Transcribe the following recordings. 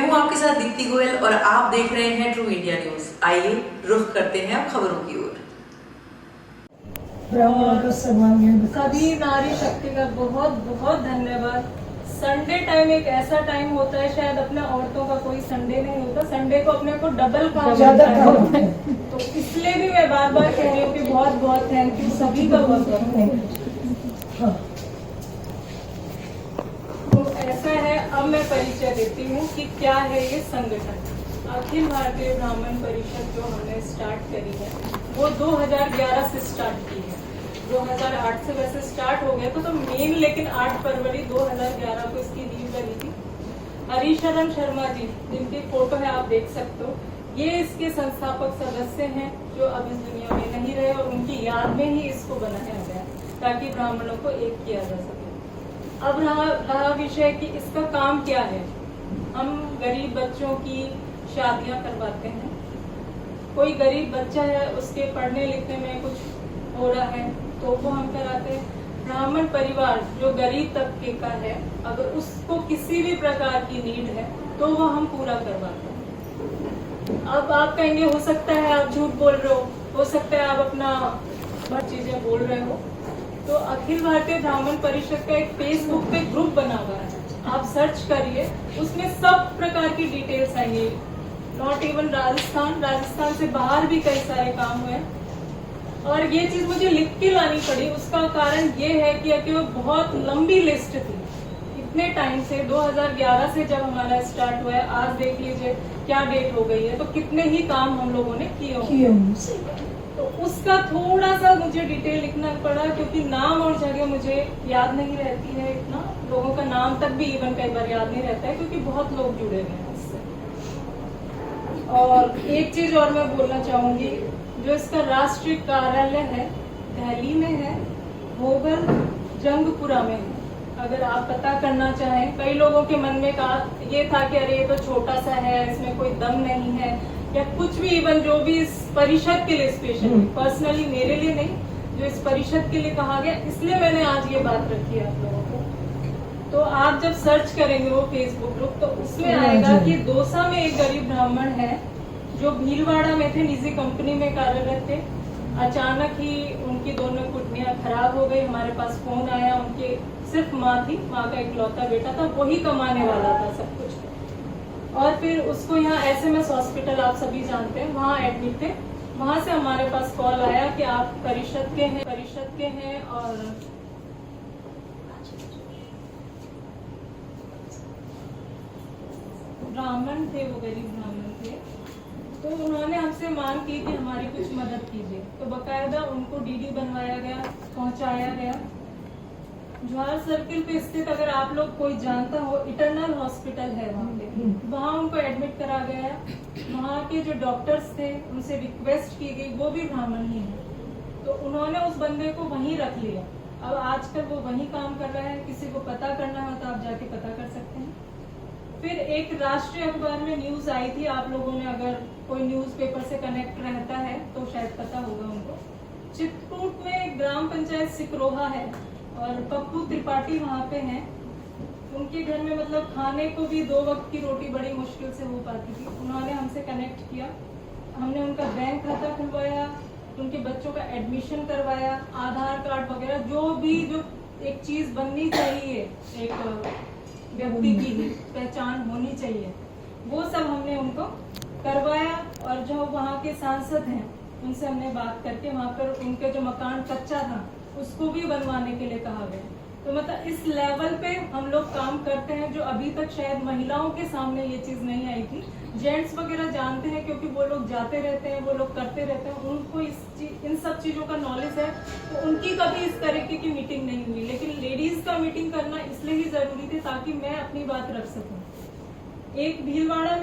हूं आपके साथ दीप्ति गोयल और आप देख रहे हैं ट्रू इंडिया न्यूज। आइए रुख करते हैं अब खबरों की ओर। सभी नारी शक्ति का बहुत बहुत धन्यवाद। संडे टाइम एक ऐसा टाइम होता है, शायद अपने औरतों का कोई संडे नहीं होता, संडे को अपने को डबल काम ज्यादा होता है। तो इसलिए भी मैं बार बार कह रही हूँ कि बहुत बहुत थैंक यू सभी का, बहुत बहुत थैंक यू। तो ऐसा है, अब मैं परिचय देती हूँ कि क्या है ये संगठन। अखिल भारतीय ब्राह्मण परिषद जो हमने स्टार्ट करी है वो 2011 से स्टार्ट की है। 2008 से वैसे स्टार्ट हो गया तो मेन, लेकिन 8 फरवरी 2011 को इसकी नींव लगी थी। हरिशरण शर्मा जी, जिनकी फोटो है आप देख सकते हो, ये इसके संस्थापक सदस्य हैं जो अब इस दुनिया में नहीं रहे और उनकी याद में ही इसको बनाया गया ताकि ब्राह्मणों को एक किया जा सके। अब रहा विषय कि इसका काम क्या है। हम गरीब बच्चों की शादियां करवाते हैं। कोई गरीब बच्चा है, उसके पढ़ने लिखने में कुछ हो रहा है तो वो हम कराते हैं। ब्राह्मण परिवार जो गरीब तबके का है, अगर उसको किसी भी प्रकार की नीड है तो वो हम पूरा करवाते हैं। अब आप कहेंगे हो सकता है आप झूठ बोल रहे हो सकता है आप अपना बहुत चीजें बोल रहे हो। तो अखिल भारतीय ब्राह्मण परिषद का एक फेसबुक पे ग्रुप बना हुआ है, आप सर्च करिए, उसमें सब प्रकार की डिटेल्स आएंगी। नॉट इवन राजस्थान से बाहर भी कई सारे काम हुए। और ये चीज मुझे लिख के लानी पड़ी, उसका कारण ये है कि वो बहुत लंबी लिस्ट थी इतने टाइम से। 2011 से जब हमारा स्टार्ट हुआ है, आज देख लीजिए क्या डेट हो गई है, तो कितने ही काम हम लोगों ने किए होंगे। तो उसका थोड़ा सा मुझे डिटेल लिखना पड़ा क्योंकि नाम और जगह मुझे याद नहीं रहती है इतना, लोगों का नाम तक भी इवन कई बार याद नहीं रहता है क्योंकि बहुत लोग जुड़े हुए हैं इससे। और एक चीज और मैं बोलना चाहूंगी, जो इसका राष्ट्रीय कार्यालय है दिल्ली में है, भोगल जंगपुरा में है। अगर आप पता करना चाहें, कई लोगों के मन में ये था कि अरे ये तो छोटा सा है, इसमें कोई दम नहीं है या कुछ भी, इवन जो भी इस परिषद के लिए स्पेशली पर्सनली मेरे लिए नहीं, जो इस परिषद के लिए कहा गया, इसलिए मैंने आज ये बात रखी है आप लोगों को। तो आप जब सर्च करेंगे वो फेसबुक ग्रुप तो उसमें आएगा कि दौसा में एक गरीब ब्राह्मण है जो भीलवाड़ा में थे, निजी कंपनी में कार्यरत थे। अचानक ही उनकी दोनों कुटनियां खराब हो गई। हमारे पास फोन आया, उनके सिर्फ माँ थी, माँ का इकलौता बेटा था, वही कमाने वाला था सब कुछ। और फिर उसको यहाँ SMS हॉस्पिटल आप सभी जानते हैं, वहाँ एडमिट थे। वहाँ से हमारे पास कॉल आया कि आप परिषद के हैं और ब्राह्मण थे, वो गरीब ब्राह्मण थे। तो उन्होंने हमसे मांग की कि हमारी कुछ मदद कीजिए। तो बकायदा उनको DD बनवाया गया, पहुंचाया गया। जवाहर सर्किल पे स्थित, अगर आप लोग कोई जानता हो, इटर्नल हॉस्पिटल है वहाँ पे, वहाँ उनको एडमिट करा गया। वहाँ के जो डॉक्टर्स थे उनसे रिक्वेस्ट की गई, वो भी ब्राह्मण ही है, तो उन्होंने उस बंदे को वहीं रख लिया। अब आजकल वो वहीं काम कर रहा है, किसी को पता करना हो तो आप जाके पता कर सकते हैं। फिर एक राष्ट्रीय अखबार में न्यूज आई थी, आप लोगों ने अगर कोई न्यूज़पेपर से कनेक्ट रहता है तो शायद पता होगा उनको। चित्रकूट में ग्राम पंचायत सिकरोहा है और पप्पू त्रिपाठी वहाँ पे हैं। उनके घर में मतलब खाने को भी 2 वक्त की रोटी बड़ी मुश्किल से हो पाती थी। उन्होंने हमसे कनेक्ट किया, हमने उनका बैंक खाता खुलवाया, उनके बच्चों का एडमिशन करवाया, आधार कार्ड वगैरह जो एक चीज बननी चाहिए, एक व्यक्ति की पहचान होनी चाहिए, वो सब हमने उनको करवाया। और जो वहाँ के सांसद हैं उनसे हमने बात करके वहाँ पर उनके जो मकान कच्चा था उसको भी बनवाने के लिए कहा गया। तो मतलब इस लेवल पे हम लोग काम करते हैं, जो अभी तक शायद महिलाओं के सामने ये चीज नहीं आई थी। जेंट्स वगैरह जानते हैं क्योंकि वो लोग जाते रहते हैं, वो लोग करते रहते हैं, उनको इन सब चीजों का नॉलेज है। तो उनकी कभी इस तरीके की मीटिंग नहीं हुई, लेकिन लेडीज का मीटिंग करना इसलिए ही जरूरी थी ताकि मैं अपनी बात रख सकूं। एक भीलवाड़ा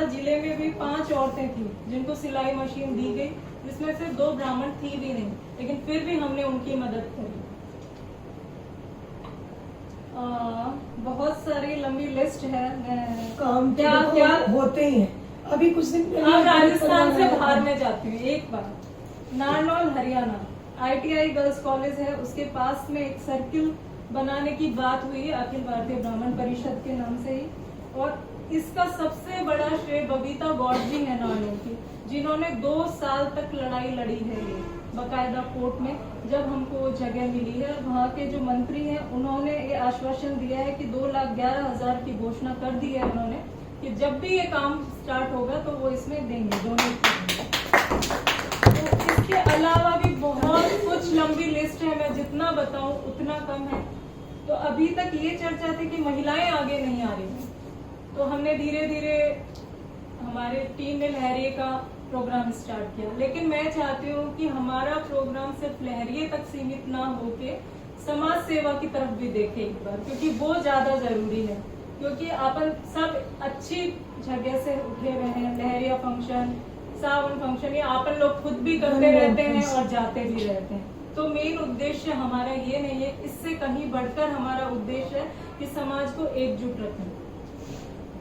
जिले में भी 5 औरतें थी जिनको सिलाई मशीन दी गई, जिसमें से 2 ब्राह्मण थी भी नहीं, लेकिन फिर भी हमने उनकी मदद करी। बहुत सारी लंबी लिस्ट है, काम क्या होते ही हैं। अभी कुछ दिन आप राजस्थान से बाहर में जाती हूँ, एक बार Narnaul Haryana ITI girls college है, उसके पास में एक सर्किल बनाने की बात हुई है अखिल भारतीय ब्राह्मण परिषद के नाम से ही। और इसका सबसे बड़ा श्रेय बबीता गौड़ जी है नानों की, जिन्होंने 2 साल तक लड़ाई लड़ी है ये बकायदा कोर्ट में। जब हमको वो जगह मिली है, वहाँ के जो मंत्री हैं उन्होंने ये आश्वासन दिया है कि 2,11,000 की घोषणा कर दी है उन्होंने कि जब भी ये काम स्टार्ट होगा तो वो इसमें देंगे, डोनेट करेंगे। तो इसके अलावा भी बहुत कुछ लंबी लिस्ट है, मैं जितना बताऊं उतना कम है। तो अभी तक ये चर्चा थी कि महिलाएं आगे नहीं आ रही हैं, तो हमने धीरे धीरे हमारे टीम ने लहरिये का प्रोग्राम स्टार्ट किया। लेकिन मैं चाहती हूँ कि हमारा प्रोग्राम सिर्फ लहरिये तक सीमित ना होके समाज सेवा की तरफ भी देखें एक बार, क्योंकि वो ज्यादा जरूरी है। क्योंकि अपन सब अच्छी जगह से उठे हुए हैं, लहरिया फंक्शन, सावन फंक्शन, ये अपन लोग खुद भी करते रहते हैं और जाते भी रहते हैं। तो मेन उद्देश्य हमारा ये नहीं है, इससे कहीं बढ़कर हमारा उद्देश्य है कि समाज को एकजुट रखें।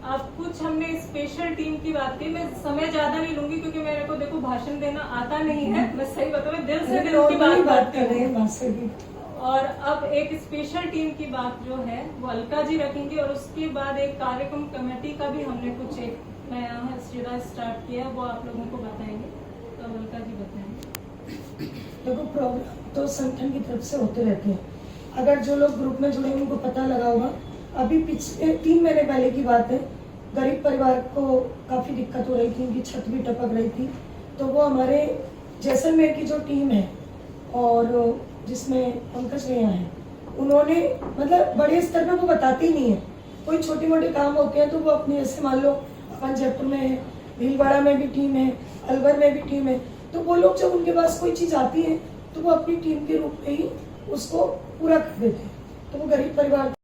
अब कुछ हमने स्पेशल टीम की बात की, मैं समय ज्यादा नहीं लूंगी क्योंकि मेरे को देखो भाषण देना आता नहीं है, मैं सही बताऊं, मैं दिल से दिल की बात कर रही हूँ। और अब एक स्पेशल टीम की बात जो है वो अलका जी रखेंगी, और उसके बाद एक कार्यक्रम कमेटी का भी हमने कुछ एक नया सिरा स्टार्ट किया, वो आप लोगों को बताएंगे, तो अलका जी बताएंगे। देखो, प्रोग्राम तो संगठन की तरफ से होते रहते हैं। अगर जो लोग ग्रुप में जुड़े हैं उनको पता लगा होगा, अभी पिछले 3 महीने पहले की बात है, गरीब परिवार को काफ़ी दिक्कत हो रही थी, उनकी छत भी टपक रही थी। तो वो हमारे जैसलमेर की जो टीम है और जिसमें पंकज भैया हैं, उन्होंने मतलब बड़े स्तर पे वो बताते ही नहीं है, कोई छोटे मोटे काम होते हैं तो वो अपने, जैसे मान लो अपन जयपुर में है, भीलवाड़ा में भी टीम है, अलवर में भी टीम है, तो वो लोग जब उनके पास कोई चीज़ आती है तो वो अपनी टीम के रूप में ही उसको पूरा कर देते हैं। तो वो गरीब परिवार